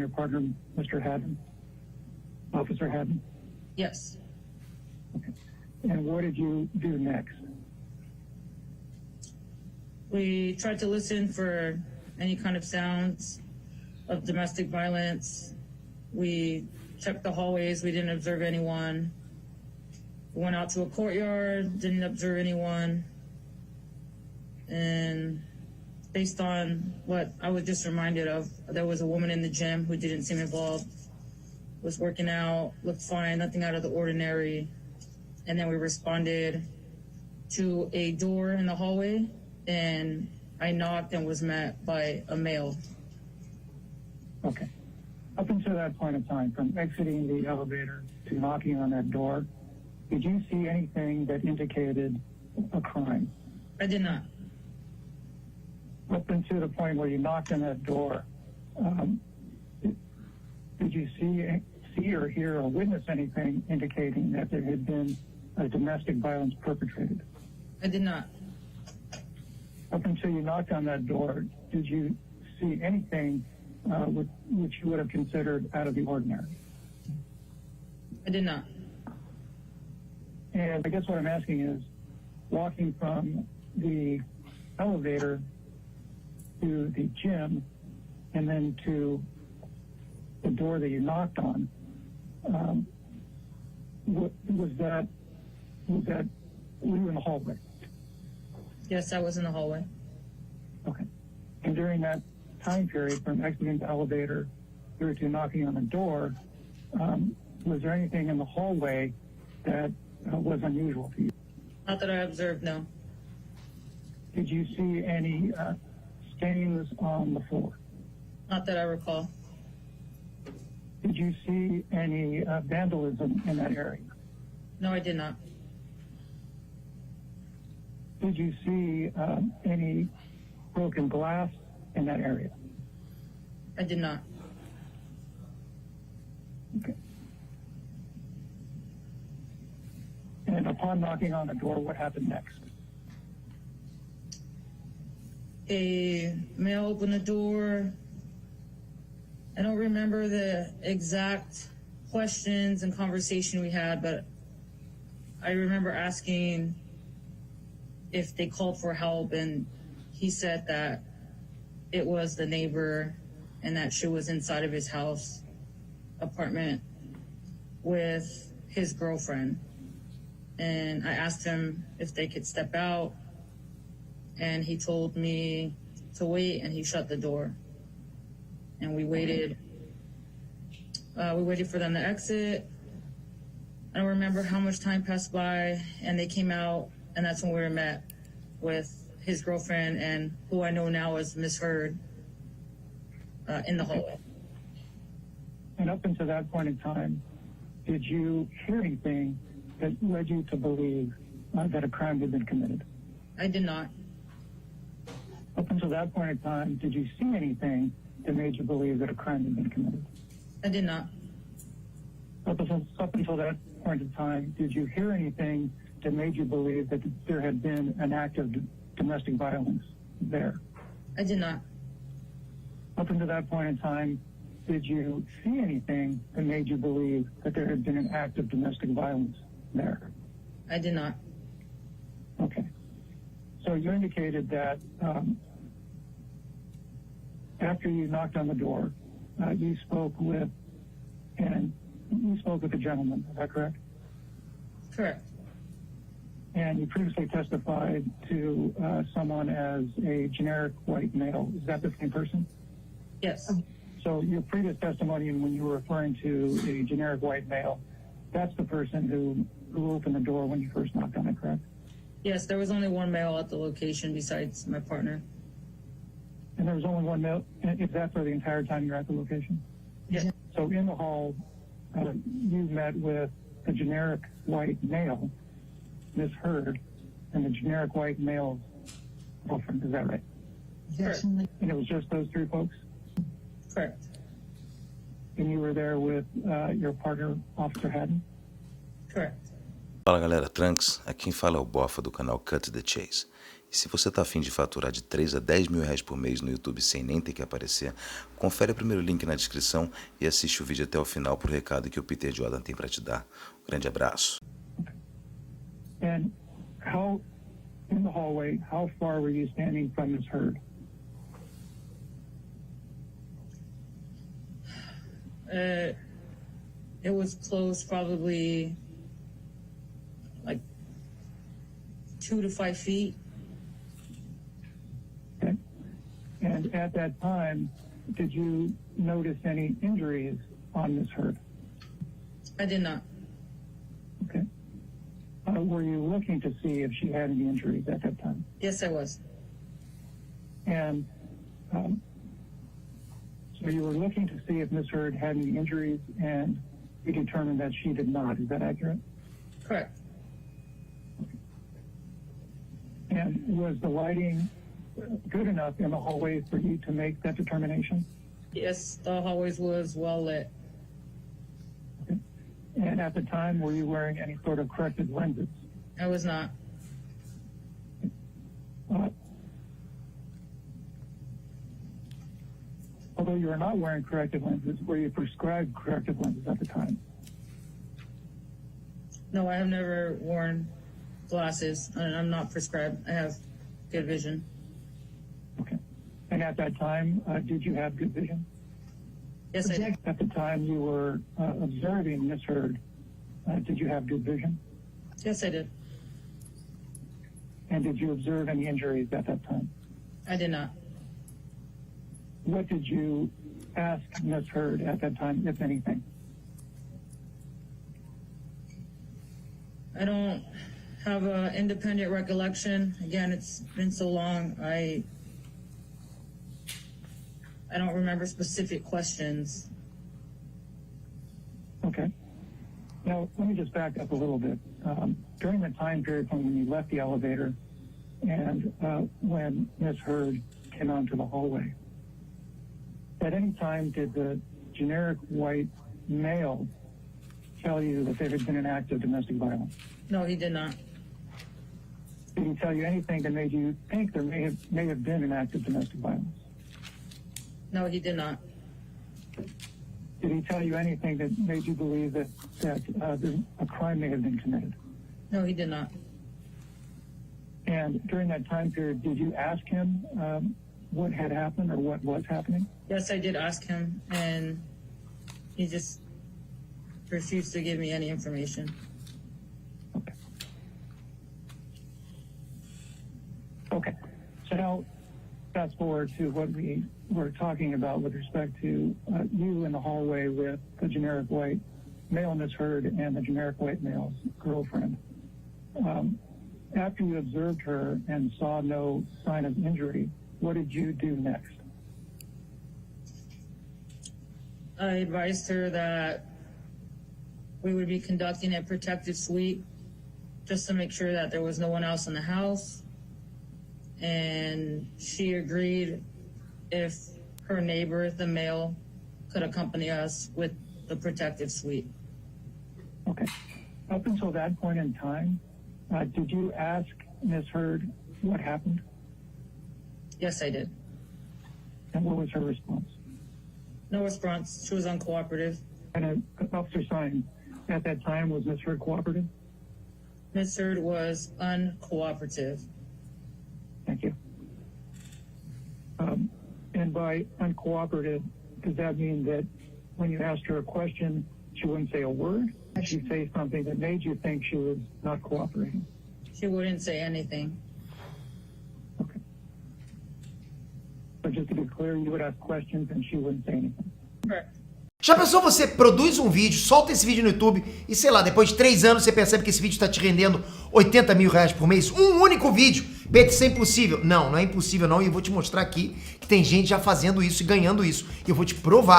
your partner, Mr. Haddon, Officer Haddon? Yes. Okay. And what did you do next? We tried to listen for any kind of sounds of domestic violence. We checked the hallways. We didn't observe anyone. We went out to a courtyard, didn't observe anyone. And based on what I was just reminded of, there was a woman in the gym who didn't seem involved, was working out, looked fine, nothing out of the ordinary. And then we responded to a door in the hallway, and I knocked and was met by a male. Okay. Up until that point of time, from exiting the elevator to knocking on that door, did you see anything that indicated a crime? I did not. Up until the point where you knocked on that door, did you see or hear or witness anything indicating that there had been a domestic violence perpetrated? I did not. Up until you knocked on that door, did you see anything which you would have considered out of the ordinary? I did not. And I guess what I'm asking is, walking from the elevator to the gym and then to the door that you knocked on, were you in the hallway? Yes, I was in the hallway. Okay. And during that time period, from exiting the elevator through to knocking on the door, was there anything in the hallway that was unusual to you? Not that I observed, no. Did you see any stains on the floor? Not that I recall. Did you see any vandalism in that area? No, I did not. Did you see any broken glass in that area? I did not. Okay. And upon knocking on the door, what happened next? A male opened the door. I don't remember the exact questions and conversation we had, but I remember asking if they called for help, and he said that it was the neighbor and that she was inside of his house apartment with his girlfriend. And I asked him if they could step out, and he told me to wait, and he shut the door. And we waited. We waited for them to exit. I don't remember how much time passed by, and they came out, and that's when we were met with his girlfriend and who I know now as Miss Heard in the hallway. And up until that point in time, did you hear anything that led you to believe that a crime had been committed? I did not. Up until that point in time, did you see anything that made you believe that a crime had been committed? I did not. Up until that point in time, did you hear anything that made you believe that there had been an act of domestic violence there? I did not. Up until that point in time, did you see anything that made you believe that there had been an act of domestic violence there? I did not. Okay. So you indicated that after you knocked on the door, you spoke with a gentleman. Is that correct? Correct. And you previously testified to someone as a generic white male. Is that the same person? Yes. So your previous testimony, and when you were referring to a generic white male, that's the person who opened the door when you first knocked on it, correct? Yes, there was only one male at the location besides my partner. And there was only one male? Is that for the entire time you were at the location? Yes. So in the hall, you met with a generic white male, Miss Heard, and the generic white male's girlfriend. Is that right? Correct. And it was just those three folks? Correct. And you were there with your partner, Officer Haddon? Correct. Fala galera, Trunks, aqui quem fala é o Bofa do canal Cut the Chase. E se você tá afim de faturar de 3 a 10 mil reais por mês no YouTube sem nem ter que aparecer, confere o primeiro link na descrição e assiste o vídeo até o final pro recado que o Peter Jordan tem pra te dar. Um grande abraço. And how, in the hallway, how far were you standing from Miss Heard? It was close, probably like 2 to 5 feet. Okay. And at that time, did you notice any injuries on Miss Heard? I did not. Okay. Were you looking to see if she had any injuries at that time? Yes, I was. And so you were looking to see if Miss Heard had any injuries, and you determined that she did not. Is that accurate? Correct. And was the lighting good enough in the hallway for you to make that determination? Yes, the hallways was well lit. Okay. And at the time, were you wearing any sort of corrective lenses? I was not. Although you were not wearing corrective lenses, were you prescribed corrective lenses at the time? No, I have never worn glasses, and I'm not prescribed. I have good vision. Okay. And at that time, did you have good vision? Yes, I did. At the time you were observing Miss Heard, did you have good vision? Yes, I did. And did you observe any injuries at that time? I did not. What did you ask Miss Heard at that time, if anything? I don't have an independent recollection. Again, it's been so long. I don't remember specific questions. Okay. Now, let me just back up a little bit. During the time period from when you left the elevator and when Miss Heard came onto the hallway, at any time did the generic white male tell you that there had been an act of domestic violence? No, he did not. Did he tell you anything that made you think there may have been an act of domestic violence? No, he did not. Did he tell you anything that made you believe that a crime may have been committed? No, he did not. And during that time period, did you ask him what had happened or what was happening? Yes, I did ask him, and he just refused to give me any information. Okay. Okay. So now, fast forward to what we were talking about with respect to you in the hallway with the generic white male Miss Heard and the generic white male's girlfriend. After you observed her and saw no sign of injury, what did you do next? I advised her that we would be conducting a protective sweep just to make sure that there was no one else in the house. And she agreed if her neighbor, the male, could accompany us with the protective sweep. Okay. Up until that point in time, did you ask Miss Heard what happened? Yes, I did. And what was her response? No response. She was uncooperative. And Officer Saenz, at that time, was Miss Heard cooperative? Ms. Heard was uncooperative. Thank you. And by uncooperative, does that mean that when you asked her a question, she wouldn't say a word? Did she say something that made you think she was not cooperating? She wouldn't say anything. Okay. But just to be clear, you would ask questions and she wouldn't say anything. Correct. Já pensou você produz um vídeo, solta esse vídeo no YouTube e sei lá, depois de 3 anos você percebe que esse vídeo está te rendendo 80 mil reais por mês? Um único vídeo! Pedro, isso é impossível. Não, não é impossível não, e eu vou te mostrar aqui que tem gente já fazendo isso e ganhando isso. E eu vou te provar.